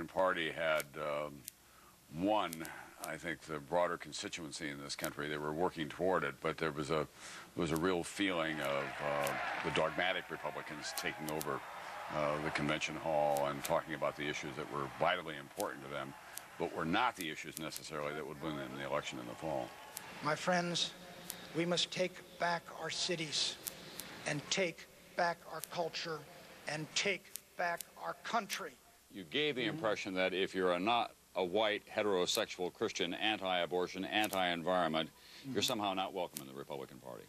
Republican Party had won, I think, the broader constituency in this country. They were working toward it, but there was a real feeling of the dogmatic Republicans taking over the convention hall and talking about the issues that were vitally important to them, but were not the issues necessarily that would win them the election in the fall. My friends, we must take back our cities and take back our culture and take back our country. You gave the impression that if you're not a white, heterosexual Christian, anti-abortion, anti-environment, you're somehow not welcome in the Republican Party.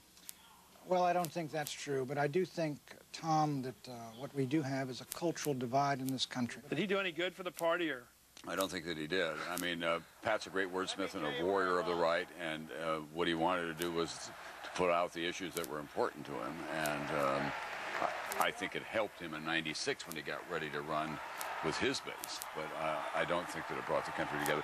Well, I don't think that's true, but I do think, Tom, that what we do have is a cultural divide in this country. Did he do any good for the party, or? I don't think that he did. I mean, Pat's a great wordsmith and a warrior of the right, and what he wanted to do was to put out the issues that were important to him, and I think it helped him in '96 when he got ready to run with his base, but I don't think that it brought the country together.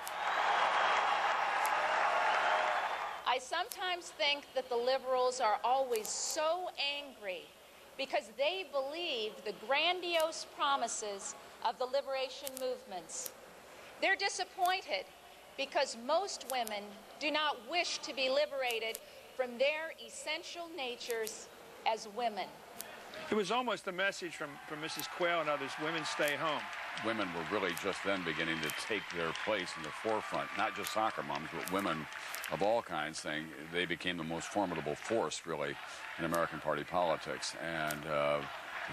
I sometimes think that the liberals are always so angry because they believe the grandiose promises of the liberation movements. They're disappointed because most women do not wish to be liberated from their essential natures as women. It was almost a message from Mrs. Quayle and others, women stay home. Women were really just then beginning to take their place in the forefront, not just soccer moms, but women of all kinds, saying they became the most formidable force, really, in American party politics. And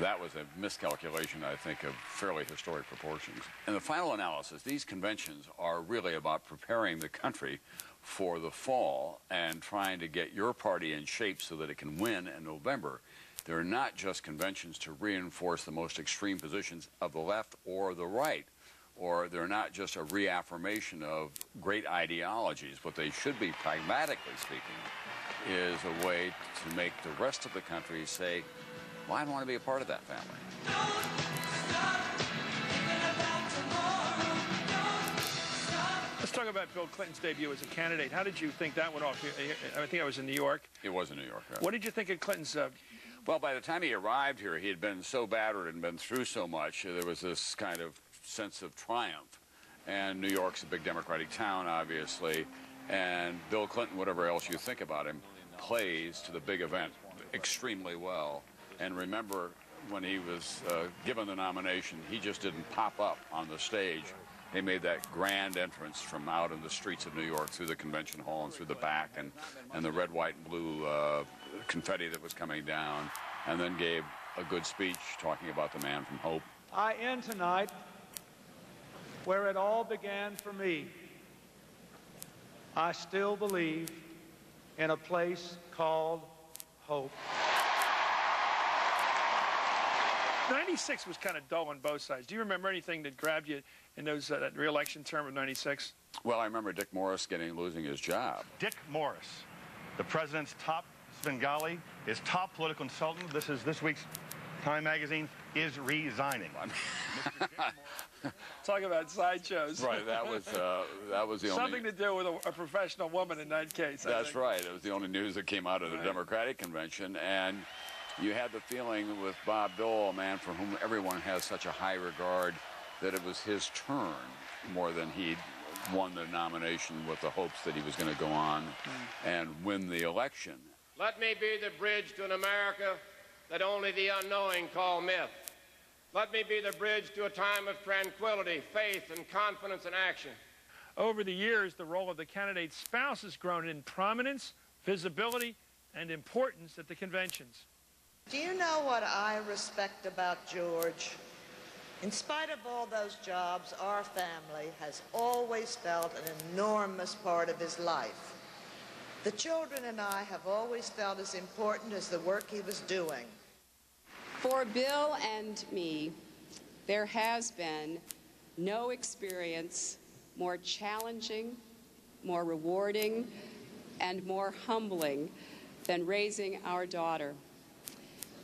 that was a miscalculation, I think, of fairly historic proportions. In the final analysis, these conventions are really about preparing the country for the fall and trying to get your party in shape so that it can win in November. They're not just conventions to reinforce the most extreme positions of the left or the right, or they're not just a reaffirmation of great ideologies. What they should be, pragmatically speaking, is a way to make the rest of the country say, well, I want to be a part of that family. Let's talk about Bill Clinton's debut as a candidate. How did you think that went off? I think I was in New York. It was in New York. Right? What did you think of Clinton's... Well, by the time he arrived here, he had been so battered and been through so much, there was this kind of sense of triumph. And New York's a big Democratic town, obviously, and Bill Clinton, whatever else you think about him, plays to the big event extremely well. And remember, when he was given the nomination, he just didn't pop up on the stage. They made that grand entrance from out in the streets of New York through the convention hall and through the back and the red, white, and blue confetti that was coming down, and then gave a good speech talking about the man from Hope. I end tonight where it all began for me. I still believe in a place called Hope. '96 was kind of dull on both sides. Do you remember anything that grabbed you in those that re-election term of '96? Well, I remember Dick Morris losing his job. Dick Morris, the president's top Svengali, his top political consultant, this week's Time magazine, is resigning. Talk about sideshows. Right, that was the only... Something to do with a professional woman in that case. That's right. It was the only news that came out of the Democratic convention, and you had the feeling with Bob Dole, a man for whom everyone has such a high regard, that it was his turn more than he'd won the nomination with the hopes that he was going to go on and win the election. Let me be the bridge to an America that only the unknowing call myth. Let me be the bridge to a time of tranquility, faith, and confidence in action. Over the years, the role of the candidate's spouse has grown in prominence, visibility, and importance at the conventions. Do you know what I respect about George? In spite of all those jobs, our family has always felt an enormous part of his life. The children and I have always felt as important as the work he was doing. For Bill and me, there has been no experience more challenging, more rewarding, and more humbling than raising our daughter.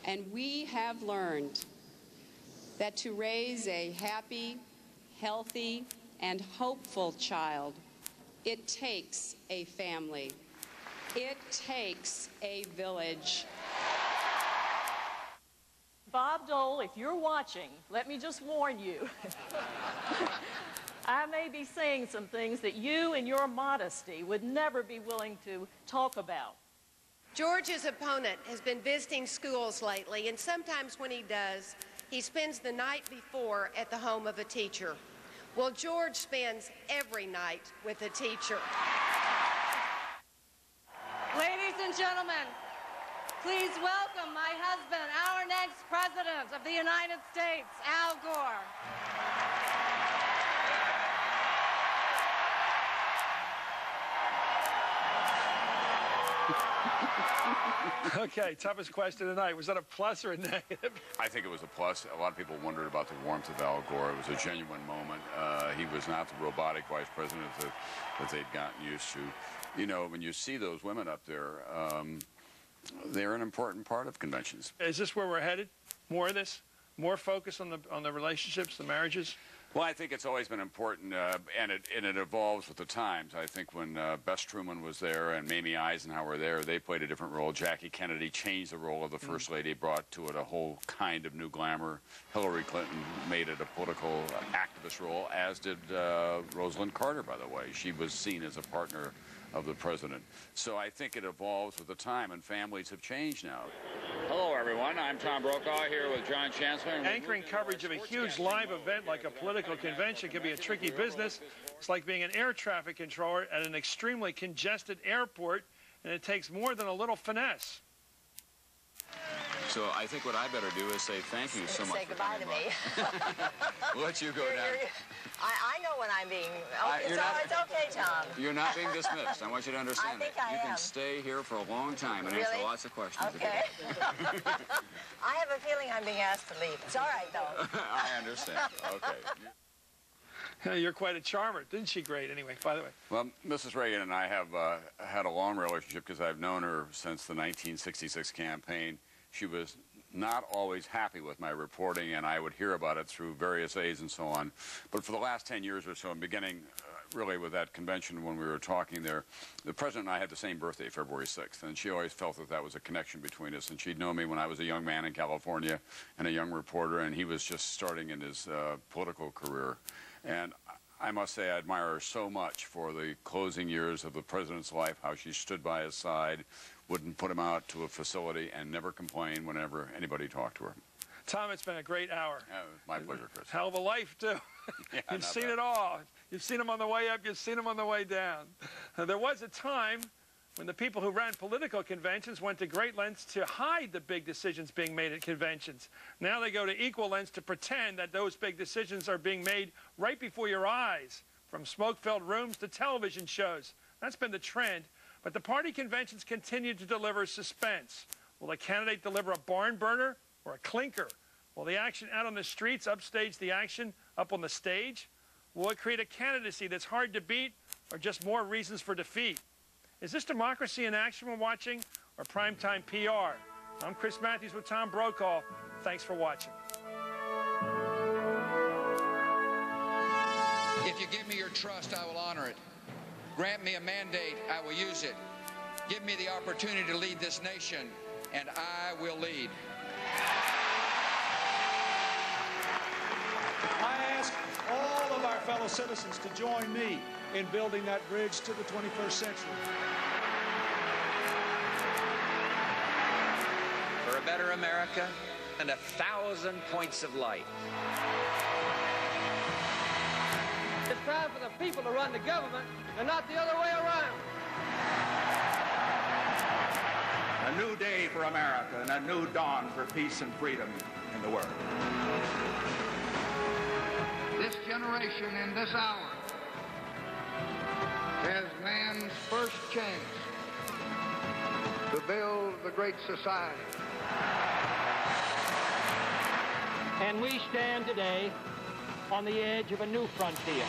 And we have learned that to raise a happy, healthy, and hopeful child, it takes a family. It takes a village. Bob Dole, if you're watching, let me just warn you. I may be saying some things that you, in your modesty, would never be willing to talk about. George's opponent has been visiting schools lately, and sometimes when he does, he spends the night before at the home of a teacher. Well, George spends every night with a teacher. Ladies and gentlemen, please welcome my husband, our next President of the United States, Al Gore. Okay, toughest question tonight. Was that a plus or a negative? I think it was a plus. A lot of people wondered about the warmth of Al Gore. It was a genuine moment. He was not the robotic vice president that they'd gotten used to. You know, when you see those women up there, they're an important part of conventions. Is this where we're headed? More of this? More focus on the relationships, the marriages? Well, I think it's always been important, and it evolves with the times. I think when Bess Truman was there and Mamie Eisenhower were there, they played a different role. Jackie Kennedy changed the role of the First Lady, brought to it a whole kind of new glamour. Hillary Clinton made it a political activist role, as did Rosalind Carter, by the way. She was seen as a partner of the president. So I think it evolves with the time, and families have changed now. Hello, everyone. I'm Tom Brokaw here with John Chancellor. Anchoring coverage of a huge live event like a political convention can be a tricky business. It's like being an air traffic controller at an extremely congested airport, and it takes more than a little finesse. So I think what I better do is say thank you so much. Say goodbye to me. We'll let you go down. I know when I'm being... it's okay, Tom. You're not being dismissed. I want you to understand I think that. I You am. can stay here for a long time and answer lots of questions. Okay. I have a feeling I'm being asked to leave. It's all right, though. I understand. Okay. You're quite a charmer. Didn't she great anyway, by the way? Well, Mrs. Reagan and I have had a long relationship because I've known her since the 1966 campaign. She was not always happy with my reporting, and I would hear about it through various aides and so on. But for the last 10 years or so, and beginning really with that convention when we were talking there, the president and I had the same birthday, February 6th, and she always felt that that was a connection between us. And she'd known me when I was a young man in California and a young reporter, and he was just starting in his political career. And I must say I admire her so much for the closing years of the president's life, how she stood by his side, wouldn't put him out to a facility, and never complained whenever anybody talked to her. Tom, it's been a great hour. My pleasure, Chris. Hell of a life, too. Yeah, You've seen it all. You've seen them on the way up. You've seen them on the way down. There was a time when the people who ran political conventions went to great lengths to hide the big decisions being made at conventions. Now they go to equal lengths to pretend that those big decisions are being made right before your eyes, from smoke-filled rooms to television shows. That's been the trend. But the party conventions continue to deliver suspense. Will the candidate deliver a barn burner or a clinker? Will the action out on the streets upstage the action up on the stage? Will it create a candidacy that's hard to beat, or just more reasons for defeat? Is this democracy in action we're watching, or primetime PR? I'm Chris Matthews with Tom Brokaw. Thanks for watching. If you give me your trust, I will honor it. Grant me a mandate, I will use it. Give me the opportunity to lead this nation, and I will lead. I ask all of our fellow citizens to join me in building that bridge to the 21st century. For a better America and 1,000 points of light. It's time for the people to run the government and not the other way around. A new day for America and a new dawn for peace and freedom in the world. This generation in this hour has man's first chance to build the great society. And we stand today on the edge of a new frontier.